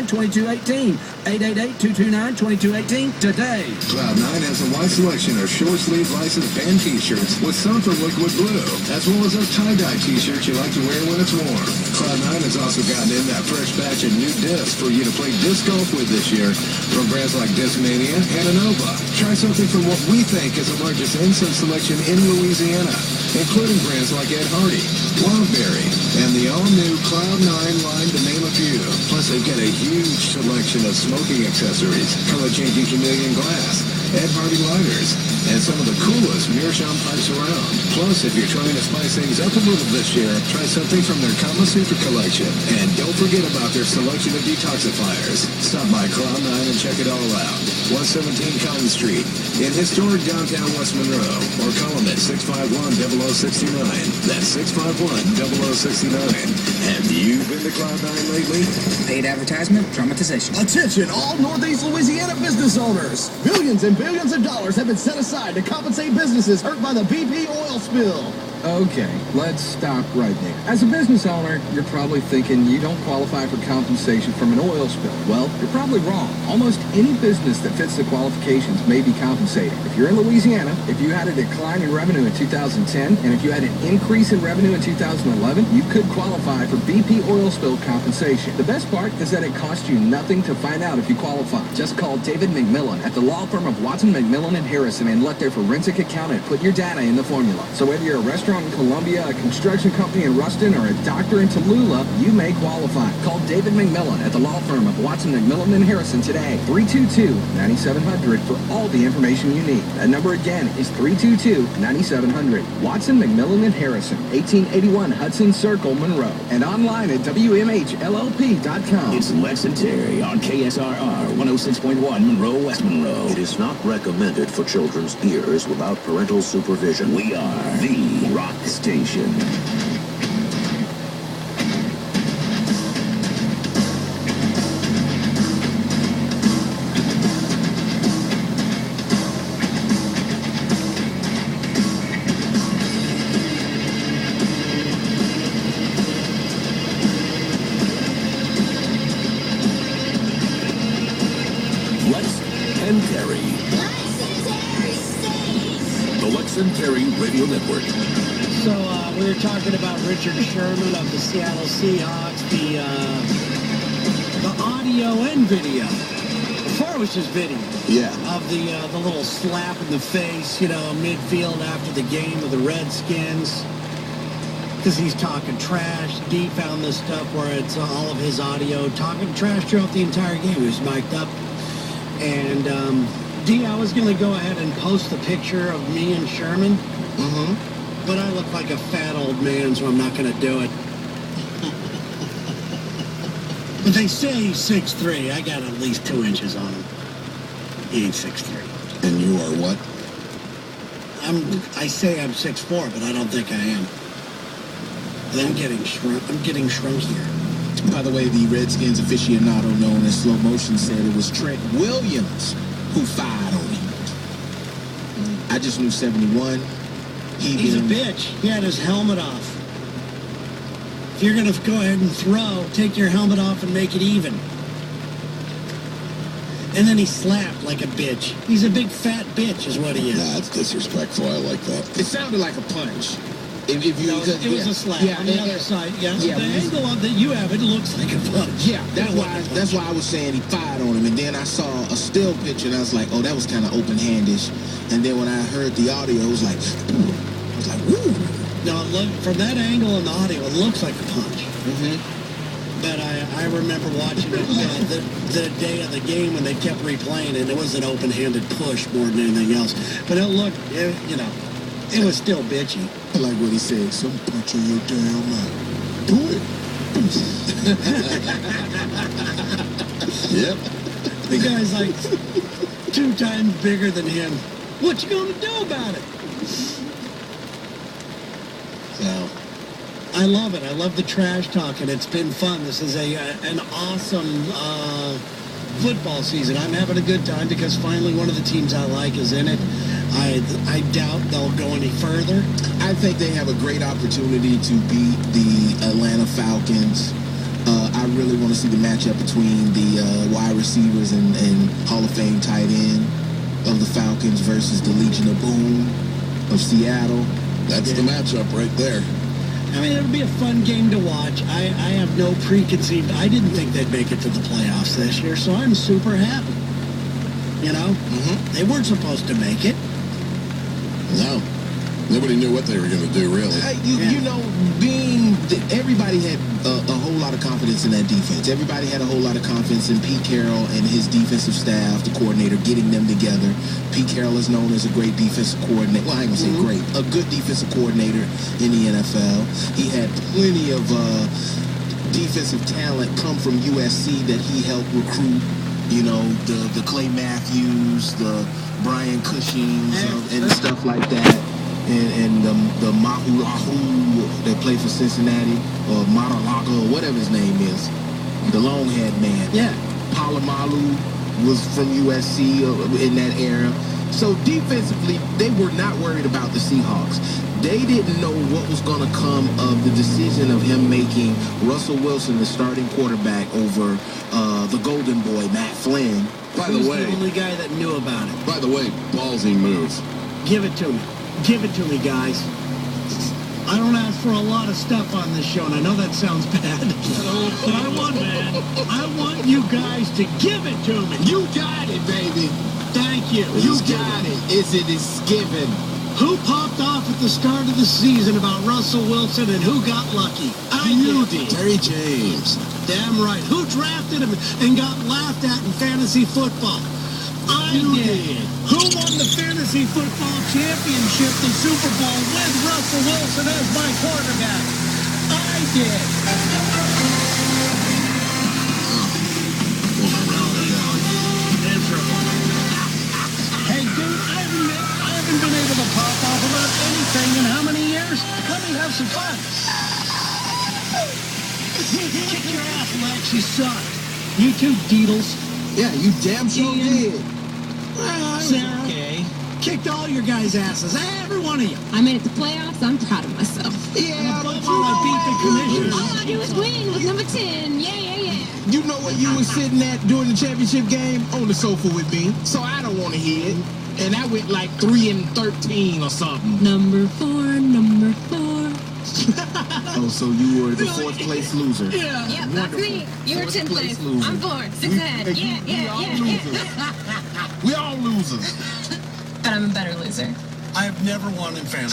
888-229-2218. 888-229-2218 today. Cloud9 has a wide selection of short-sleeve licensed band t-shirts with some from Liquid Blue, as well as those tie-dye t-shirts you like to wear when it's warm. Cloud9 has also gotten in that fresh batch of new discs for you to play disc golf with this year from brands like Discmania and Innova. Try something from what we think is the largest incense selection in Louisiana, including brands like Ed Hardy, Wildberry, and the all-new Cloud9 line, to name a few. Plus, they've got a huge selection of smoking accessories, color-changing chameleon glass, Ed Hardy lighters, and some of the coolest meerschaum pipes around. Plus, if you're trying to spice things up a little this year, try something from their Kama Sutra collection. And don't forget about their selection of detoxifiers. Stop by Cloud9 and check it all out. 117 Cotton Street in historic downtown West Monroe, or call them at 651-0069. That's 651-0069. Have you been to Cloud9 lately? Paid advertisement, dramatization. Attention, all Northeast Louisiana business owners. Billions and billions of dollars have been set aside to compensate businesses hurt by the BP oil spill. Okay, let's stop right there. As a business owner, you're probably thinking you don't qualify for compensation from an oil spill. Well, you're probably wrong. Almost any business that fits the qualifications may be compensated. If you're in Louisiana, if you had a decline in revenue in 2010, and if you had an increase in revenue in 2011, you could qualify for BP oil spill compensation. The best part is that it costs you nothing to find out if you qualify. Just call David McMillan at the law firm of Watson, McMillan & Harrison and let their forensic accountant put your data in the formula. So whether you're a restaurant in Columbia, a construction company in Ruston, or a doctor in Tallulah, you may qualify. Call David McMillan at the law firm of Watson, McMillan & Harrison today. 322-9700 for all the information you need. That number again is 322-9700. Watson, McMillan & Harrison, 1881 Hudson Circle, Monroe. And online at WMHLLP.com. It's Lex and Terry on KSRR 106.1 Monroe, West Monroe. It is not recommended for children's ears without parental supervision. We are the Rock Station. Lex and Terry. The Lex and Terry Radio Network. So we were talking about Richard Sherman of the Seattle Seahawks, the audio and video. Before it was just video. Yeah. Of the little slap in the face, midfield after the game of the Redskins. Because he's talking trash. D found this stuff where it's all of his audio talking trash throughout the entire game. He was mic'd up. And D, I was going to go ahead and post the picture of me and Sherman. Mm-hmm. But I look like a fat old man, so I'm not going to do it. But they say he's 6'3". I got at least 2 inches on him. He ain't 6'3". And you are what? I say I'm 6'4", but I don't think I am. And I'm getting shrunkier. By the way, the Redskins aficionado known as Slow Motion said it was Trent Williams who fired on him. I just knew 71. He's a bitch. He had his helmet off. If you're going to go ahead and throw, take your helmet off and make it even. And then he slapped like a bitch. He's a big fat bitch is what he is. Nah, it's disrespectful. I like that. It sounded like a punch. It was a slap on the other side. Yeah, the angle of that you have, it looks like a punch. Yeah, that's why I was saying he fired on him. And then I saw a still picture, and I was like, oh, that was kind of open-handish. And then when I heard the audio, it was like, woo. No, look, from that angle in the audio, it looks like a punch. Mm-hmm. But I remember watching it the day of the game when they kept replaying it. It was an open-handed push more than anything else. But it looked, it was still bitchy. I like what he said. Some punch in your damn mouth. Do it. Yep. The guy's like 2 times bigger than him. What you gonna do about it? So, I love it. I love the trash talking. It's been fun. This is an awesome football season. I'm having a good time because finally one of the teams I like is in it. I doubt they'll go any further. I think they have a great opportunity to beat the Atlanta Falcons. I really want to see the matchup between the wide receivers and Hall of Fame tight end of the Falcons versus the Legion of Boom of Seattle. That's the matchup right there. I mean, it'll be a fun game to watch. I have no preconceived. I didn't think they'd make it to the playoffs this year, so I'm super happy. You know, they weren't supposed to make it. No. Nobody knew what they were going to do, really. You know, everybody had a whole lot of confidence in that defense. Everybody had a whole lot of confidence in Pete Carroll and his defensive staff, the coordinator, getting them together. Pete Carroll is known as a great defensive coordinator. Well, I ain't going to say great. A good defensive coordinator in the NFL. He had plenty of defensive talent come from USC that he helped recruit. You know, the Clay Matthews, the Brian Cushings, and stuff like that. And the Mahulahu that played for Cincinnati, or Mar-a-Lago, or whatever his name is, the long-haired man. Yeah. Palomalu was from USC in that era. So defensively, they were not worried about the Seahawks. They didn't know what was going to come of the decision of him making Russell Wilson the starting quarterback over the golden boy, Matt Flynn. By the way, the only guy that knew about it. By the way, ballsy move. Give it to me. Give it to me, guys. I don't ask for a lot of stuff on this show, and I know that sounds bad, but I want you guys to give it to me. You got it, baby. Thank you. You got it. It's given. Who popped off at the start of the season about Russell Wilson and who got lucky? You did. Terry James. Damn right. Who drafted him and got laughed at in fantasy football? I did. Who won the fantasy football championship, the Super Bowl, with Russell Wilson as my quarterback? I did. Hey, dude, I haven't been able to pop off about anything in how many years? Let me have some fun. Kick your ass, Lex. You sucked. You two deedles. Yeah, you damn sure did. Sarah, kicked all your guys' asses, every one of you. I made it to playoffs. I'm proud of myself. Yeah, but I beat the commissioner. All I do is win with number 10. Yeah. You know what you were sitting at during the championship game? On the sofa with me. So I don't want to hear it. And I went like 3-13 or something. Number 4. Oh, so you were the fourth place loser. Yeah. Yep, that's me. You were 10th place. Loser. I'm 4th. 6 ahead. We all losers. But I'm a better loser. I have never won in fantasy.